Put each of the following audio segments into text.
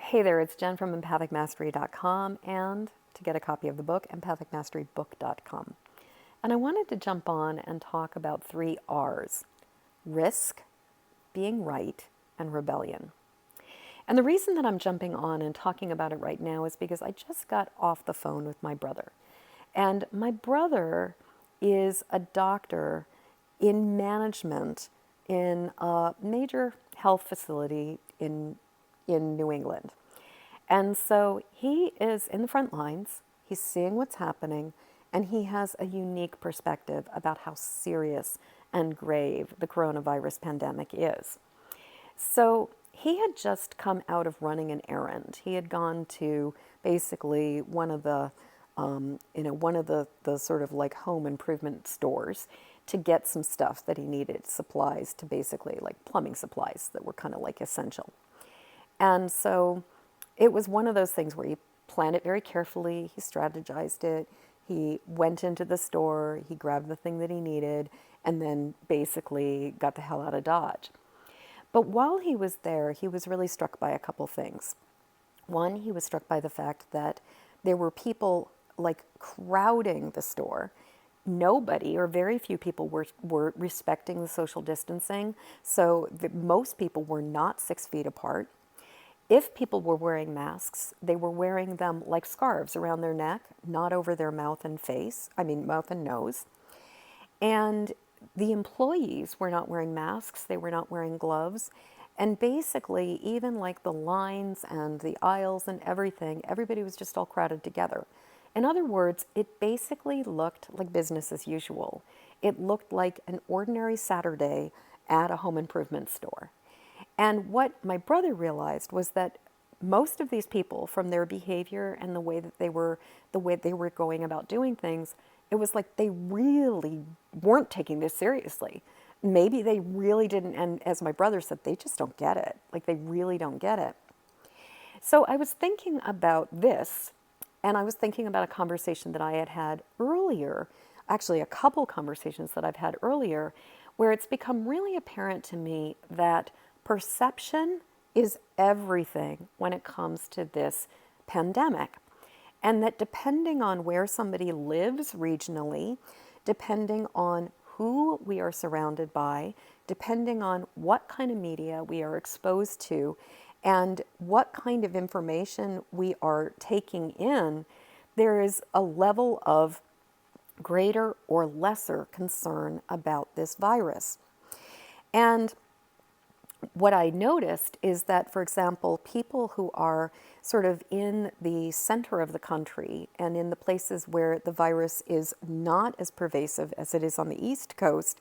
Hey there, it's Jen from empathicmastery.com and to get a copy of the book, empathicmasterybook.com. And I wanted to jump on and talk about 3 R's: risk, being right, and rebellion. And the reason that I'm jumping on and talking about it right now is because I just got off the phone with my brother. And my brother is a doctor in management in a major health facility in New England. And so he is in the front lines, he's seeing what's happening, and he has a unique perspective about how serious and grave the coronavirus pandemic is. So he had just come out of running an errand. He had gone to basically one of the sort of like home improvement stores to get some stuff that he needed, supplies to basically like plumbing supplies that were kind of like essential. And so it was one of those things where he planned it very carefully, he strategized it, he went into the store, he grabbed the thing that he needed, and then basically got the hell out of Dodge. But while he was there, he was really struck by a couple things. One, he was struck by the fact that there were people like crowding the store. Nobody or very few people were respecting the social distancing, so most people were not 6 feet apart. If people were wearing masks, they were wearing them like scarves around their neck, not over their mouth and mouth and nose. And the employees were not wearing masks, they were not wearing gloves. And basically, even like the lines and the aisles and everything, everybody was just all crowded together. In other words, it basically looked like business as usual. It looked like an ordinary Saturday at a home improvement store. And what my brother realized was that most of these people, from their behavior and the way they were going about doing things, it was like they really weren't taking this seriously. Maybe they really didn't, and as my brother said, they just don't get it. Like they really don't get it. So I was thinking about this, and I was thinking about a conversation that I had had earlier, actually a couple conversations that I've had earlier, where it's become really apparent to me that perception is everything when it comes to this pandemic. And that depending on where somebody lives regionally, depending on who we are surrounded by, depending on what kind of media we are exposed to, and what kind of information we are taking in, there is a level of greater or lesser concern about this virus. And what I noticed is that, for example, people who are sort of in the center of the country and in the places where the virus is not as pervasive as it is on the East Coast,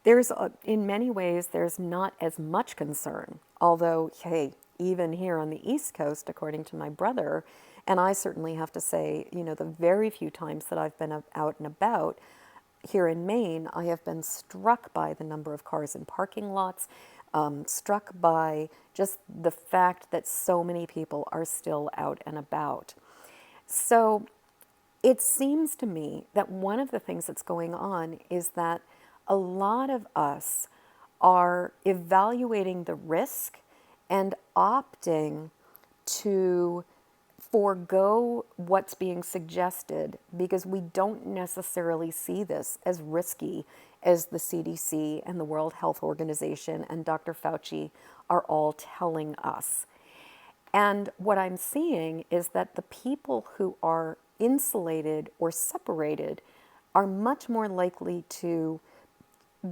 in many ways, there's not as much concern. Although, hey, even here on the East Coast, according to my brother, and I certainly have to say, the very few times that I've been out and about here in Maine, I have been struck by the number of cars in parking lots, struck by just the fact that so many people are still out and about. So it seems to me that one of the things that's going on is that a lot of us are evaluating the risk and opting to forego what's being suggested because we don't necessarily see this as risky as the CDC and the World Health Organization and Dr. Fauci are all telling us. And what I'm seeing is that the people who are insulated or separated are much more likely to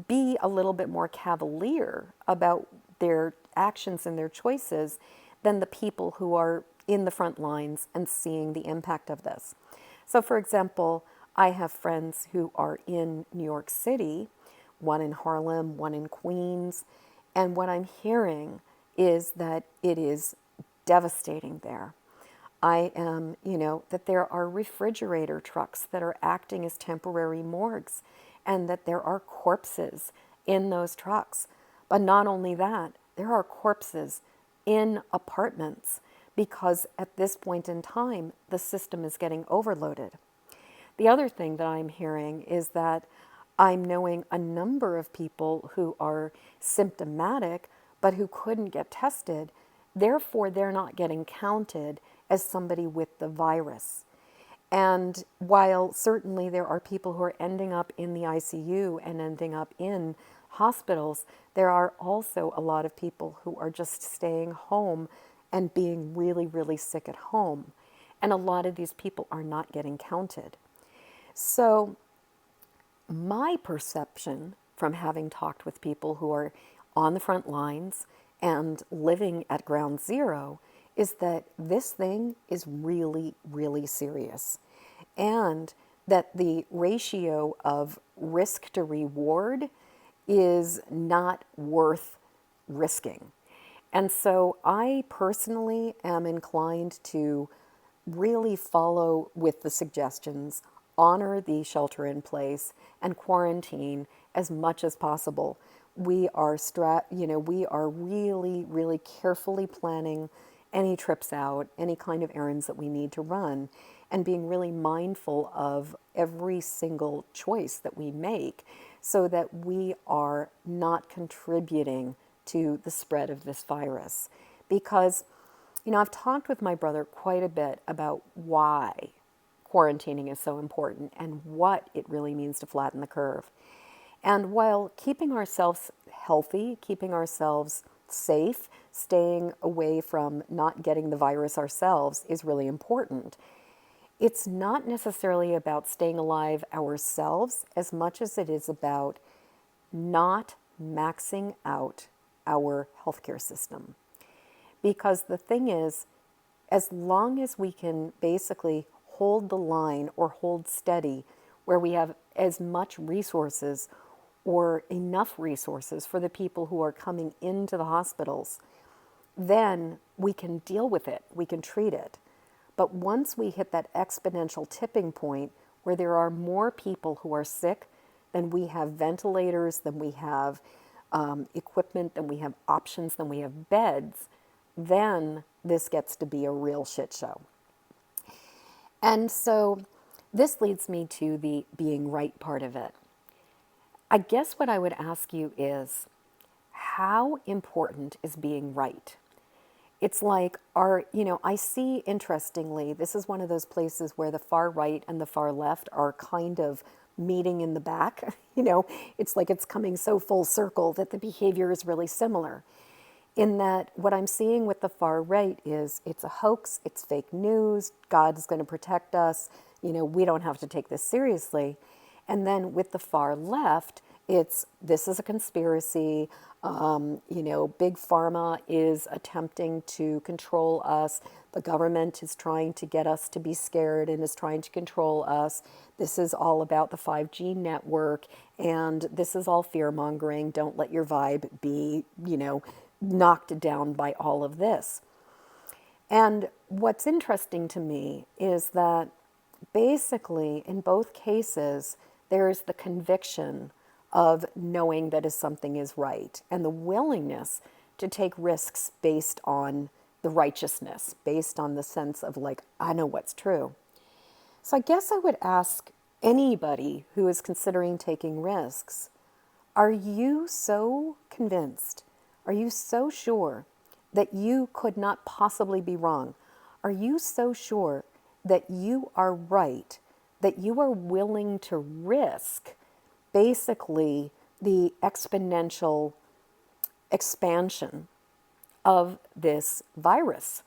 be a little bit more cavalier about their actions and their choices than the people who are in the front lines and seeing the impact of this. So, for example, I have friends who are in New York City, one in Harlem, one in Queens, and what I'm hearing is that it is devastating there. That there are refrigerator trucks that are acting as temporary morgues and that there are corpses in those trucks. But not only that, there are corpses in apartments because at this point in time, the system is getting overloaded. The other thing that I'm hearing is that I'm knowing a number of people who are symptomatic but who couldn't get tested Therefore, they're not getting counted as somebody with the virus. And while certainly there are people who are ending up in the ICU and ending up in hospitals, there are also a lot of people who are just staying home and being really, really sick at home. And a lot of these people are not getting counted. So my perception from having talked with people who are on the front lines and living at ground zero is that this thing is really, really serious. And that the ratio of risk to reward is not worth risking. And so I personally am inclined to really follow with the suggestions, honor the shelter in place and quarantine as much as possible. We are we are really, really carefully planning any trips out, any kind of errands that we need to run, and being really mindful of every single choice that we make so that we are not contributing to the spread of this virus. Because, I've talked with my brother quite a bit about why quarantining is so important and what it really means to flatten the curve. And while keeping ourselves healthy, keeping ourselves safe, staying away from not getting the virus ourselves is really important, it's not necessarily about staying alive ourselves as much as it is about not maxing out our healthcare system. Because the thing is, as long as we can basically hold the line or hold steady where we have as much resources or enough resources for the people who are coming into the hospitals, then we can deal with it, we can treat it. But once we hit that exponential tipping point where there are more people who are sick than we have ventilators, than we have equipment, than we have options, than we have beds, then this gets to be a real shit show. And so this leads me to the being right part of it. I guess what I would ask you is, how important is being right? It's like, I see, interestingly, this is one of those places where the far right and the far left are kind of meeting in the back. It's like it's coming so full circle that the behavior is really similar. In that what I'm seeing with the far right is it's a hoax, it's fake news, God's going to protect us, we don't have to take this seriously. And then with the far left, this is a conspiracy, big pharma is attempting to control us, the government is trying to get us to be scared and is trying to control us, this is all about the 5G network, and this is all fear-mongering, don't let your vibe be, knocked down by all of this. And what's interesting to me is that basically in both cases, there's the conviction of knowing that something is right and the willingness to take risks based on the righteousness, based on the sense of I know what's true. So I guess I would ask anybody who is considering taking risks, are you so convinced? Are you so sure that you could not possibly be wrong? Are you so sure that you are right, that you are willing to risk basically the exponential expansion of this virus?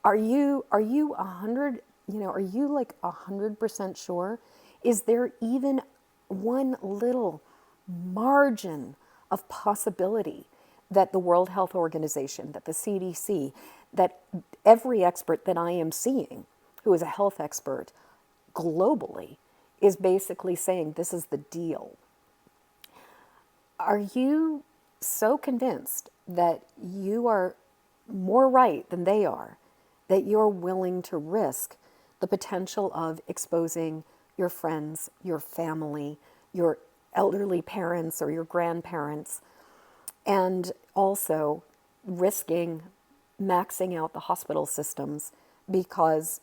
Are you 100, are you 100% sure? Is there even one little margin of possibility that the World Health Organization, that the CDC, that every expert that I am seeing who is a health expert globally is basically saying this is the deal? Are you so convinced that you are more right than they are, that you're willing to risk the potential of exposing your friends, your family, your elderly parents or your grandparents, and also risking maxing out the hospital systems because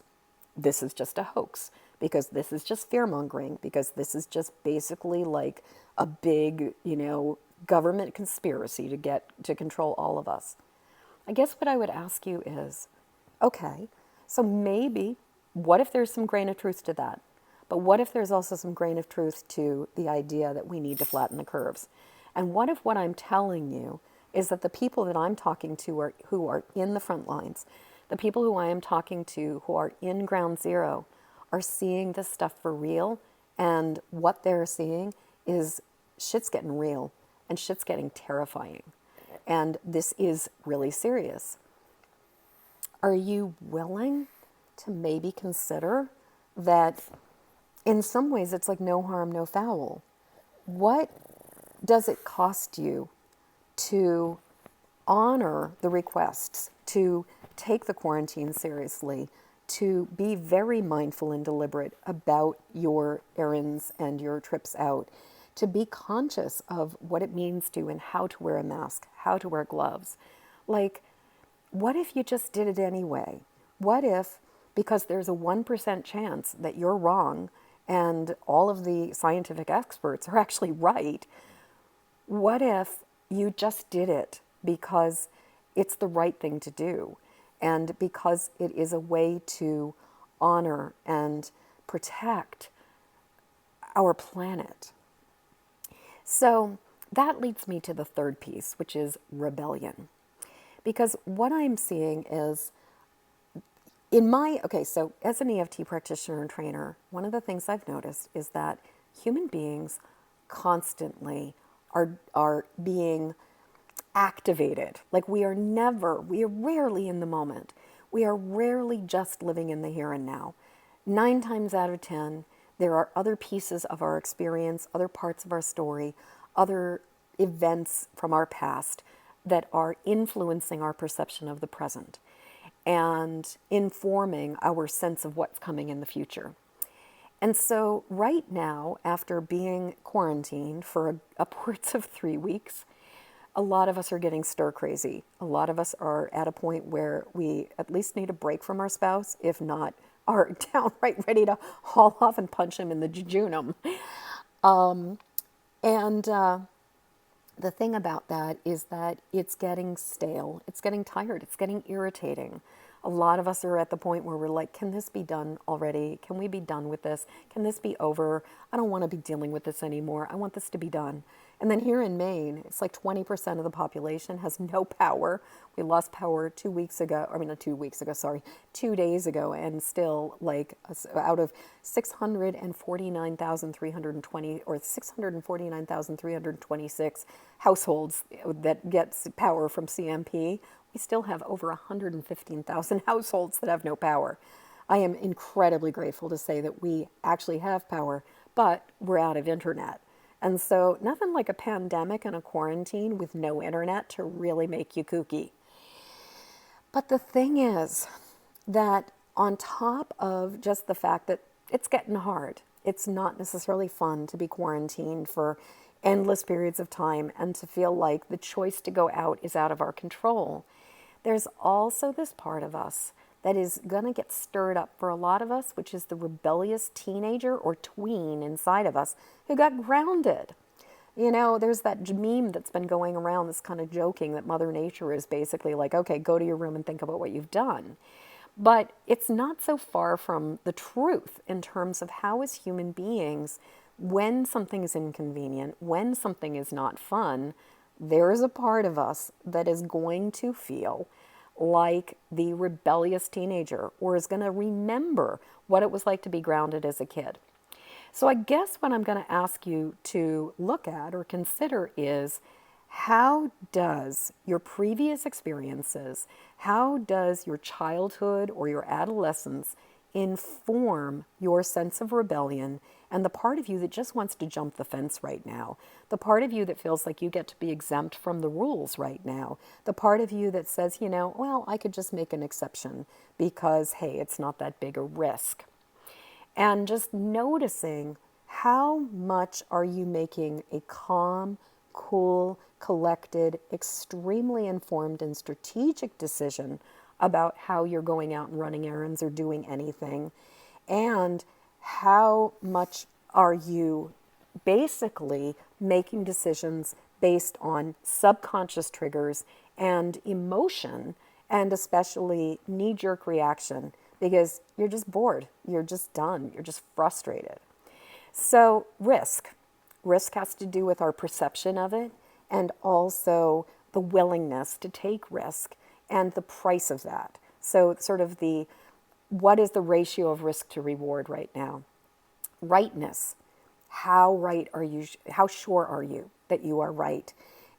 this is just a hoax, because this is just fear-mongering, because this is just basically a big, government conspiracy to control all of us? I guess what I would ask you is, okay, so maybe, what if there's some grain of truth to that? But what if there's also some grain of truth to the idea that we need to flatten the curves? And what if what I'm telling you is that the people that I'm talking to who are in the front lines, the people who I am talking to who are in ground zero, are seeing this stuff for real, and what they're seeing is shit's getting real and shit's getting terrifying. And this is really serious. Are you willing to maybe consider that in some ways it's like no harm, no foul? What does it cost you to honor the requests, to take the quarantine seriously, to be very mindful and deliberate about your errands and your trips out, to be conscious of what it means to and how to wear a mask, how to wear gloves? Like, what if you just did it anyway? What if, because there's a 1% chance that you're wrong and all of the scientific experts are actually right, what if you just did it because it's the right thing to do and because it is a way to honor and protect our planet? So that leads me to the third piece, which is rebellion. Because what I'm seeing is, so as an EFT practitioner and trainer, one of the things I've noticed is that human beings constantly are being activated. Like we are rarely in the moment. We are rarely just living in the here and now. 9 times out of 10, there are other pieces of our experience, other parts of our story, other events from our past that are influencing our perception of the present and informing our sense of what's coming in the future. And so right now, after being quarantined for upwards of 3 weeks, a lot of us are getting stir crazy. A lot of us are at a point where we at least need a break from our spouse, if not are downright ready to haul off and punch him in the jejunum. The thing about that is that it's getting stale, it's getting tired, it's getting irritating. A lot of us are at the point where we're like, can this be done already? Can we be done with this? Can this be over? I don't want to be dealing with this anymore. I want this to be done. And then here in Maine, it's like 20% of the population has no power. We lost power 2 weeks ago, I mean, not 2 weeks ago, sorry, 2 days ago, and still like out of 649,320 or 649,326 households that gets power from CMP, we still have over 115,000 households that have no power. I am incredibly grateful to say that we actually have power, but we're out of internet. And so nothing like a pandemic and a quarantine with no internet to really make you kooky. But the thing is that on top of just the fact that it's getting hard, it's not necessarily fun to be quarantined for endless periods of time and to feel like the choice to go out is out of our control. There's also this part of us that is going to get stirred up for a lot of us, which is the rebellious teenager or tween inside of us who got grounded. You know, there's that meme that's been going around that's kind of joking that Mother Nature is basically like, okay, go to your room and think about what you've done. But it's not so far from the truth in terms of how, as human beings, when something is inconvenient, when something is not fun, there is a part of us that is going to feel like the rebellious teenager or is going to remember what it was like to be grounded as a kid. So I guess what I'm going to ask you to look at or consider is, how does your previous experiences, how does your childhood or your adolescence inform your sense of rebellion and the part of you that just wants to jump the fence right now, the part of you that feels like you get to be exempt from the rules right now, the part of you that says, you know, well, I could just make an exception because, hey, it's not that big a risk. And just noticing how much are you making a calm, cool, collected, extremely informed and strategic decision about how you're going out and running errands or doing anything, and how much are you basically making decisions based on subconscious triggers and emotion, and especially knee-jerk reaction, because you're just bored, you're just done, you're just frustrated. So risk. Risk has to do with our perception of it and also the willingness to take risk and the price of that. So sort of what is the ratio of risk to reward right now? Rightness. How right are you? How sure are you that you are right?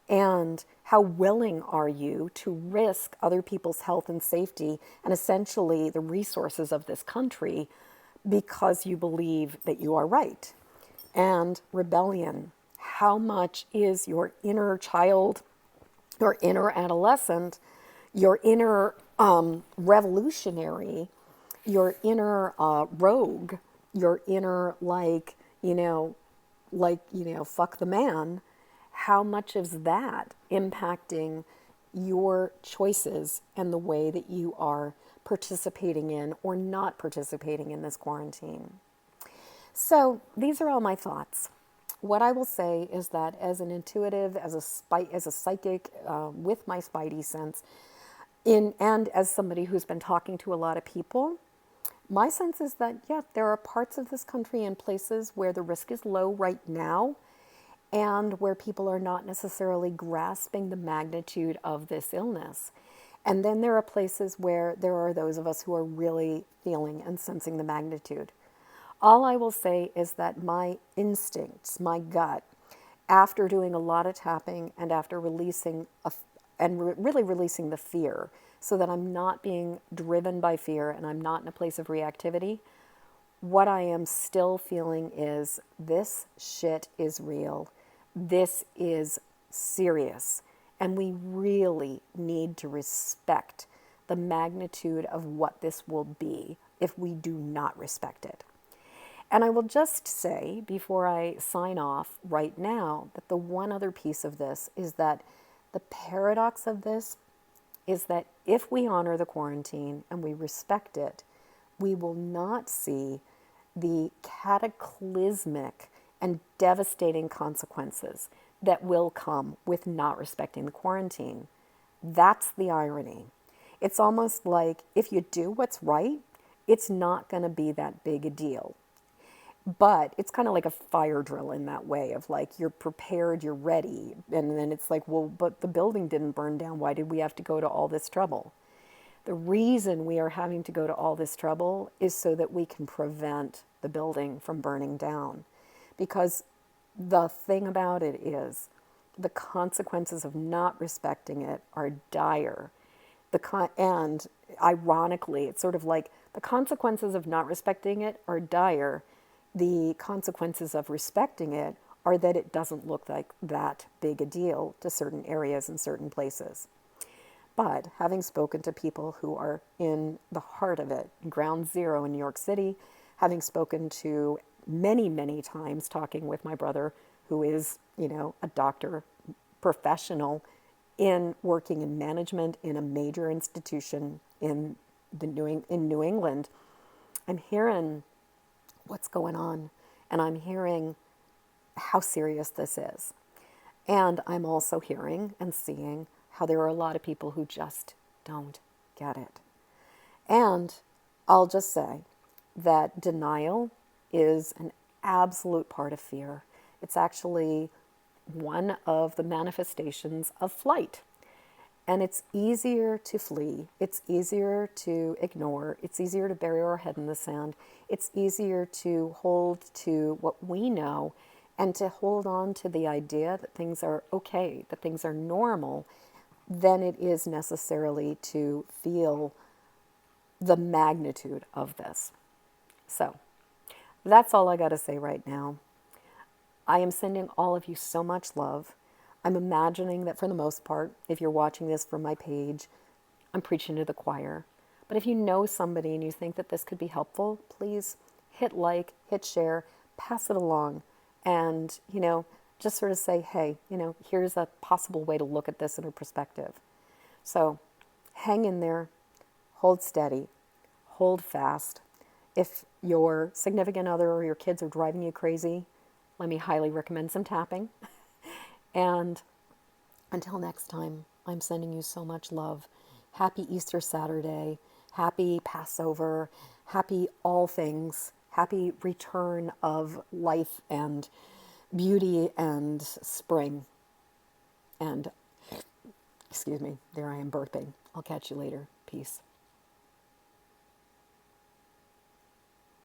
And how willing are you to risk other people's health and safety and essentially the resources of this country because you believe that you are right? And rebellion. How much is your inner child, your inner adolescent, your inner revolutionary, your inner rogue, your inner fuck the man? How much is that impacting your choices and the way that you are participating in or not participating in this quarantine? So these are all my thoughts. What I will say is that as an intuitive, as a psychic with my spidey sense, and as somebody who's been talking to a lot of people, my sense is that, yeah, there are parts of this country and places where the risk is low right now and where people are not necessarily grasping the magnitude of this illness. And then there are places where there are those of us who are really feeling and sensing the magnitude. All I will say is that my instincts, my gut, after doing a lot of tapping and after really releasing the fear so that I'm not being driven by fear and I'm not in a place of reactivity, what I am still feeling is this shit is real. This is serious. And we really need to respect the magnitude of what this will be if we do not respect it. And I will just say, before I sign off right now, that the one other piece of this is that the paradox of this is that if we honor the quarantine and we respect it, we will not see the cataclysmic and devastating consequences that will come with not respecting the quarantine. That's the irony. It's almost like if you do what's right, it's not going to be that big a deal. But it's kind of like a fire drill in that way of like, you're prepared, you're ready. And then it's like, well, but the building didn't burn down. Why did we have to go to all this trouble? The reason we are having to go to all this trouble is so that we can prevent the building from burning down. Because the thing about it is the consequences of not respecting it are dire. And ironically, it's sort of like the consequences of not respecting it are dire. The consequences of respecting it are that it doesn't look like that big a deal to certain areas and certain places. But having spoken to people who are in the heart of it, ground zero in New York City, having spoken to many, many times talking with my brother, who is, a doctor, professional in working in management in a major institution in New England, I'm hearing what's going on, and I'm hearing how serious this is. And I'm also hearing and seeing how there are a lot of people who just don't get it. And I'll just say that denial is an absolute part of fear. It's actually one of the manifestations of flight. And it's easier to flee. It's easier to ignore. It's easier to bury our head in the sand. It's easier to hold to what we know and to hold on to the idea that things are okay, that things are normal, than it is necessarily to feel the magnitude of this. So that's all I got to say right now. I am sending all of you so much love. I'm imagining that for the most part, if you're watching this from my page, I'm preaching to the choir. But if you know somebody and you think that this could be helpful, please hit like, hit share, pass it along, and, just sort of say, hey, here's a possible way to look at this in a perspective. So hang in there, hold steady, hold fast. If your significant other or your kids are driving you crazy, let me highly recommend some tapping. And until next time, I'm sending you so much love. Happy Easter Saturday. Happy Passover. Happy all things. Happy return of life and beauty and spring. And, excuse me, there I am burping. I'll catch you later. Peace.